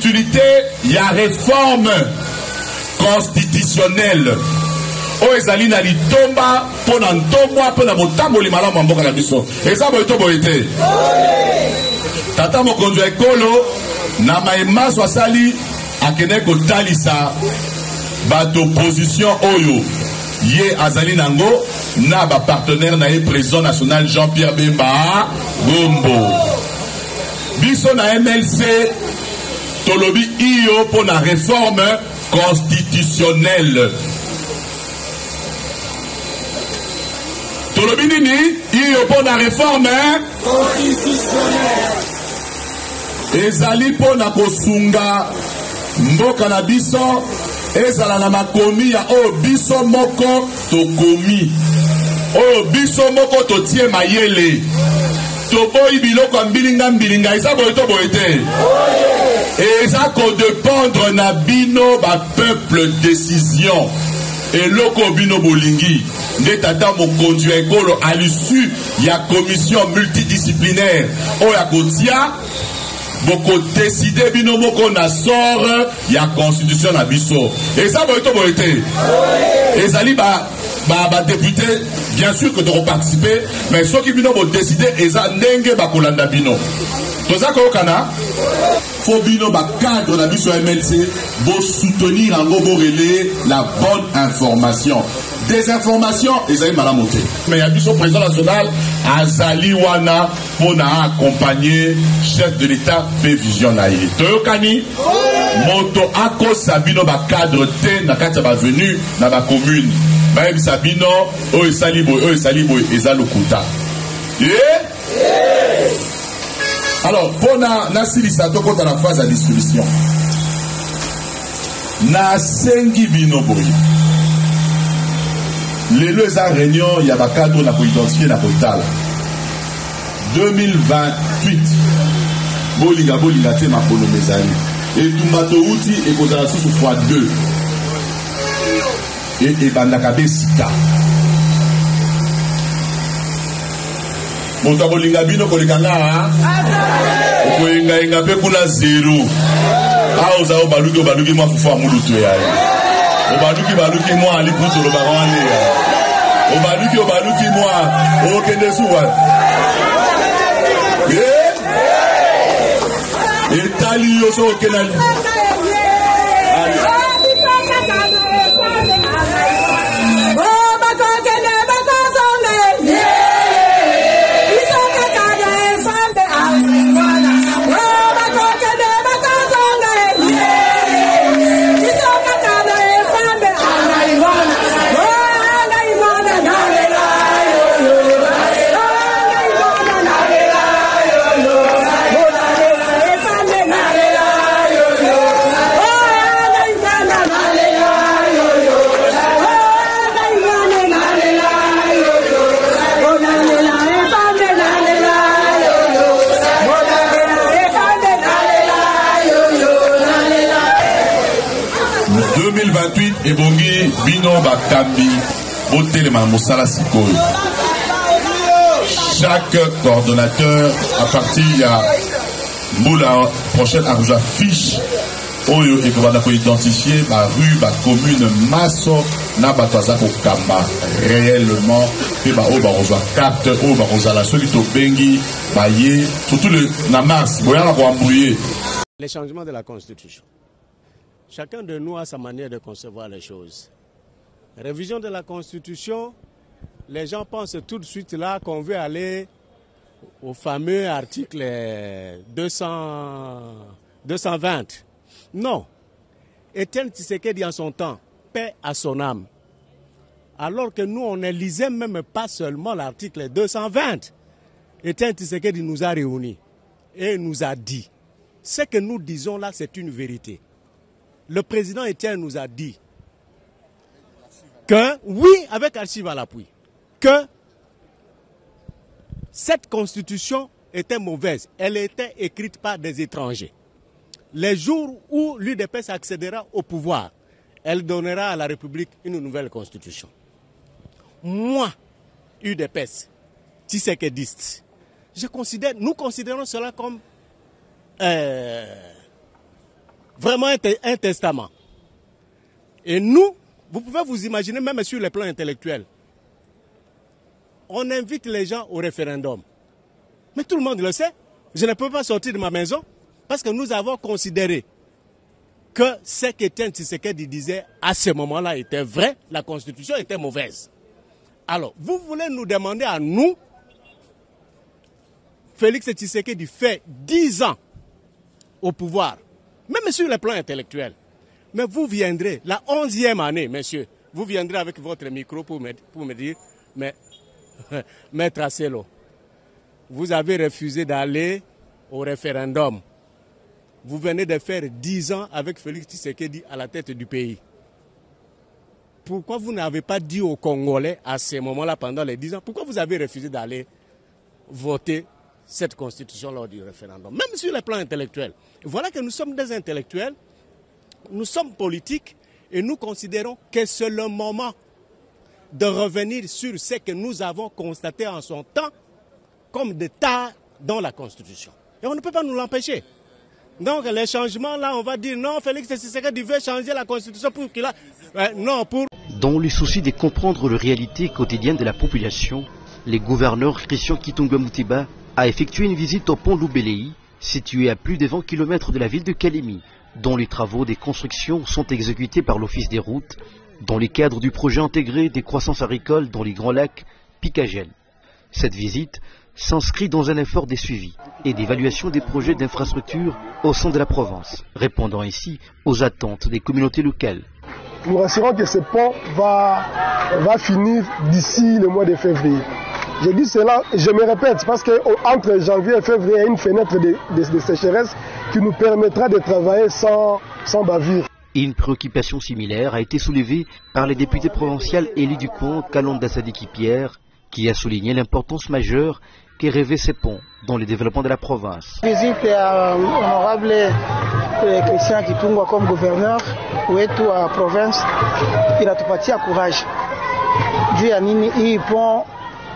L'opportunité, il y a réforme constitutionnelle. O ezali na litomba pona ntomwa pona motamboli malamu mboka na biso. Eza boito boite. Tata mokonzi ekolo na maemaso asali akene kotalisa bato opposition oyo ye azali nango na ba partenaire na ye président national Jean-Pierre Bemba Gombo. Biso na MLC tolobi iyo pona réforme constitutionnelle. Tolobi nini iyo pona réforme constitutionnelle. Ezali pona kosunga mboka na biso ezala na makomi ya o biso moko tokomi o biso moko totie mayele toboyi biloko mbilinga eza boye to boye te eza kodépendre na bino ba peuple décision eloko bino bolingi nde tata mokonzi ekolo à l'issue ya commission multidisciplinaire oyo akotia boko décider bino moko na sort ya constitution na biso eza boye to boye te ezali ba député bien sûr que de participer mais ceux qui bino bo décider eza ndenge bakolanda bino toza koyokana faut bino ba cadre na biso MLC bo soutenir en go relayer la bonne information. Désinformation ezali malamu te mais ya biso président national azali wana pona accompagner chef de l'état pe vision na ye toyokani moto akosa bino ba cadre te na kati ya bavenu na ba commune bayebisa bino oyo esali boye eza lokuta alors pona nasilisa tokota na phase ya distribution nasengi bino boye lelo eza réunion ya bakadre na koidentifier na kotala 2028 bolinga te makolo mezali etumba touti ekozala susu fois 2 ebandaka besika moto abolinga bino kolekanga okoyengayenga mpe kuna 0 a oza obaluki mwa fufu ya mulutu yaye obaluki mwa aliputu lobaka wane obaluki mwa okende suwa etali yo so okenda ebongi bino bakambi botelema mosala sikoyo chaque coordonnateur à partir ya mbula prochaine akozwa fiche oyo ekobanda koidentifier barue bacommune maso na bato aza kokamba réellement mpe baoyo bakozwa carte oyo bakozala soki tobengi baye surtout na mars boyanga koambrouye les changements de la constitution. Chacun de nous a sa manière de concevoir les choses. Révision de la Constitution, les gens pensent tout de suite là qu'on veut aller au fameux article 220. Non. Étienne Tshisekedi en son temps, paix à son âme. Alors que nous, on ne lisait même pas seulement l'article 220. Étienne Tshisekedi nous a réunis et nous a dit, ce que nous disons là, c'est une vérité. Le président Étienne nous a dit que, oui, avec archives à l'appui, que cette constitution était mauvaise. Elle était écrite par des étrangers. Les jours où l'UDPS accédera au pouvoir, elle donnera à la République une nouvelle constitution. Moi, UDPS, Tshisekediste, nous considérons cela comme vraiment un testament. Et nous, vous pouvez vous imaginer, même sur le plan intellectuel, on invite les gens au référendum. Mais tout le monde le sait. Je ne peux pas sortir de ma maison parce que nous avons considéré que ce qu'Étienne Tshisekedi disait à ce moment-là était vrai, la Constitution était mauvaise. Alors, vous voulez nous demander à nous, Félix Tshisekedi fait 10 ans au pouvoir, même sur le plan intellectuel. Mais vous viendrez, la 11e année, monsieur, vous viendrez avec votre micro pour me dire, mais, Maître Asselo, vous avez refusé d'aller au référendum. Vous venez de faire 10 ans avec Félix Tshisekedi à la tête du pays. Pourquoi vous n'avez pas dit aux Congolais à ce moment-là, pendant les 10 ans, pourquoi vous avez refusé d'aller voter cette constitution lors du référendum, même sur le plan intellectuel? Voilà que nous sommes des intellectuels, nous sommes politiques et nous considérons que c'est le moment de revenir sur ce que nous avons constaté en son temps comme des tares dans la Constitution. Et on ne peut pas nous l'empêcher. Donc les changements là, on va dire non, Félix Tshisekedi veut changer la Constitution pour qu'il a... non, pour... Dans le souci de comprendre la réalité quotidienne de la population, le gouverneur Christian Kitunga Muteba a effectué une visite au pont Lubelei, situé à plus de 20 km de la ville de Kalemi, dont les travaux de construction sont exécutés par l'Office des routes, dans le cadre du projet intégré des croissances agricoles dans les Grands Lacs Picagel. Cette visite s'inscrit dans un effort de suivi et d'évaluation des projets d'infrastructure au sein de la province, répondant ainsi aux attentes des communautés locales. Nous rassurons que ce pont va finir d'ici le mois de février. Je dis cela, je me répète, parce qu'entre janvier et février, il y a une fenêtre de sécheresse qui nous permettra de travailler sans bavure. Une préoccupation similaire a été soulevée par les députés provinciaux élus du compte Kalonda Sadiki Pierre, qui a souligné l'importance majeure que revêt ces ponts dans le développement de la province. Visite à l'honorable Christian Kitunga comme gouverneur wetu à province inatupatia courage. Juu ya nini hii pont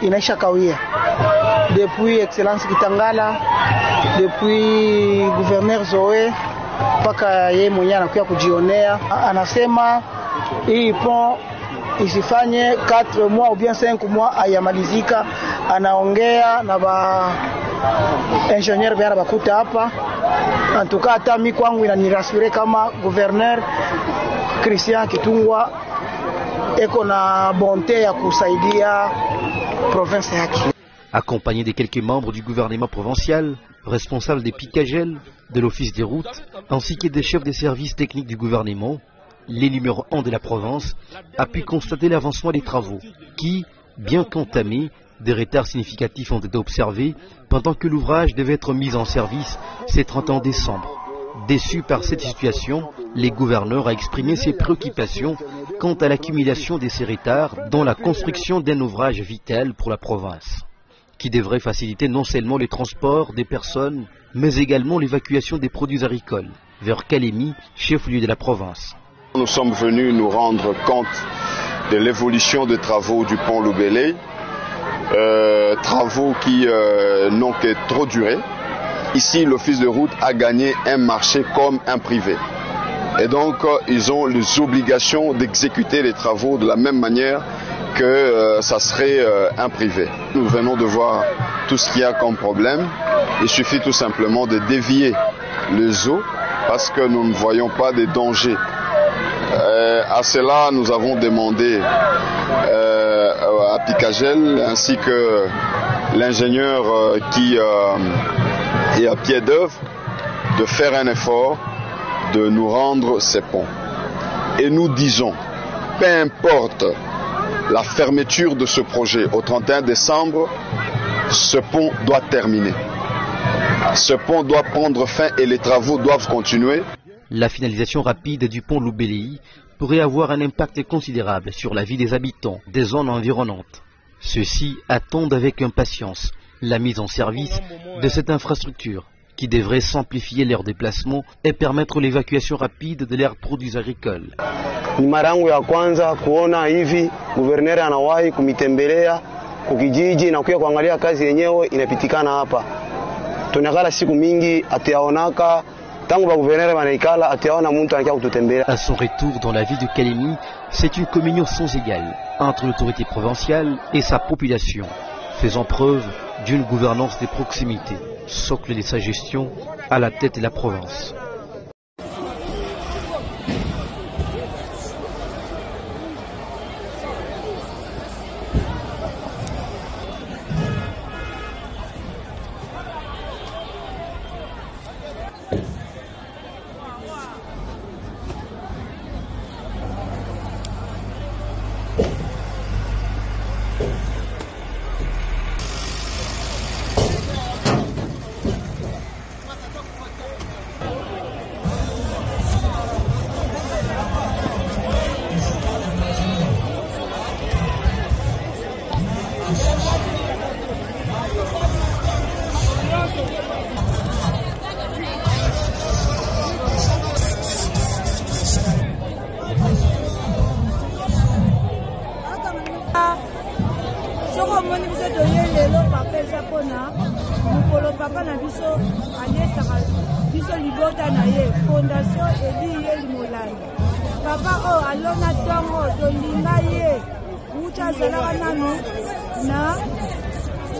inaisha kawia. Depuis Excellence Kitangala, depuis gouverneur Zoe, mpaka yeye mwenyewe anakuja kujionea, anasema hii pont isifanye 4 mois ou bien 5 mois ayamalizika. Anaongea na ba ingénieur bana bakuta hapa. En tout cas hata mimi kwangu inanirasure kama gouverneur Christian Kitungwa eko na bonté ya kusaidia province yake. Accompagné de quelques membres du gouvernement provincial, responsables des Picagel, de l'Office des routes, ainsi que des chefs des services techniques du gouvernement, les numéros 1 de la province a pu constater l'avancement des travaux qui, bien qu'entamés, des retards significatifs ont été observés pendant que l'ouvrage devait être mis en service ce 31 décembre. Déçu par cette situation, le gouverneur a exprimé ses préoccupations quant à l'accumulation de ces retards dans la construction d'un ouvrage vital pour la province, qui devrait faciliter non seulement le transport des personnes, mais également l'évacuation des produits agricoles vers Kalemi, chef-lieu de la province. Nous sommes venus nous rendre compte de l'évolution des travaux du pont Lubelei, travaux qui n'ont que trop duré. Ici, l'office de route a gagné un marché comme un privé. Et donc, ils ont les obligations d'exécuter les travaux de la même manière que ça serait un privé. Nous venons de voir tout ce qu'il y a comme problème. Il suffit tout simplement de dévier les eaux parce que nous ne voyons pas de danger. À cela, nous avons demandé à Picagel ainsi que l'ingénieur qui est à pied d'œuvre de faire un effort de nous rendre ces ponts. Et nous disons, peu importe la fermeture de ce projet au 31 décembre, ce pont doit terminer. Ce pont doit prendre fin et les travaux doivent continuer. La finalisation rapide du pont Lubelei pourrait avoir un impact considérable sur la vie des habitants des zones environnantes. Ceux-ci attendent avec impatience la mise en service de cette infrastructure qui devrait simplifier leurs déplacements et permettre l'évacuation rapide de leurs produits agricoles. Ni mara yangu ya kwanza kuona hivi guverneri anawahi kumitembelea kukijiji na kuja kuangalia kazi yenyewe inapitikana hapa. Tunakala siku mingi atiaonaka tangu ba gouverneur banaikala atiaona muntu anakia kututembelea. À son retour dans la ville de Kalemi, c'est une communion sans égale entre l'autorité provinciale et sa population, faisant preuve d'une gouvernance de proximité, socle de sa gestion à la tête de la province.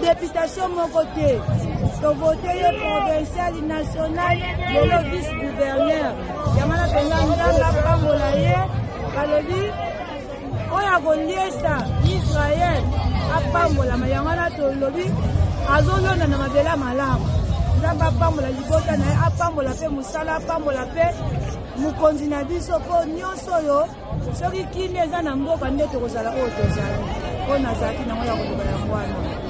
Députation mon côté, de voter provincial national de le vice-gouverneur. Yamana Benanga Pamolaye, Kalobi, Oya Goliesa, Israël, Apamola, Mayamana Tolobi, Azolo Namabela Malam, Zamba Pamola Libota, Apamola Pe Musala, Apamola Pe, Mukondina Biso, Nyonsoyo, Soki Kineza Nambo, Bandete Rosala, Otozala, Onazaki, Namoya Rosala.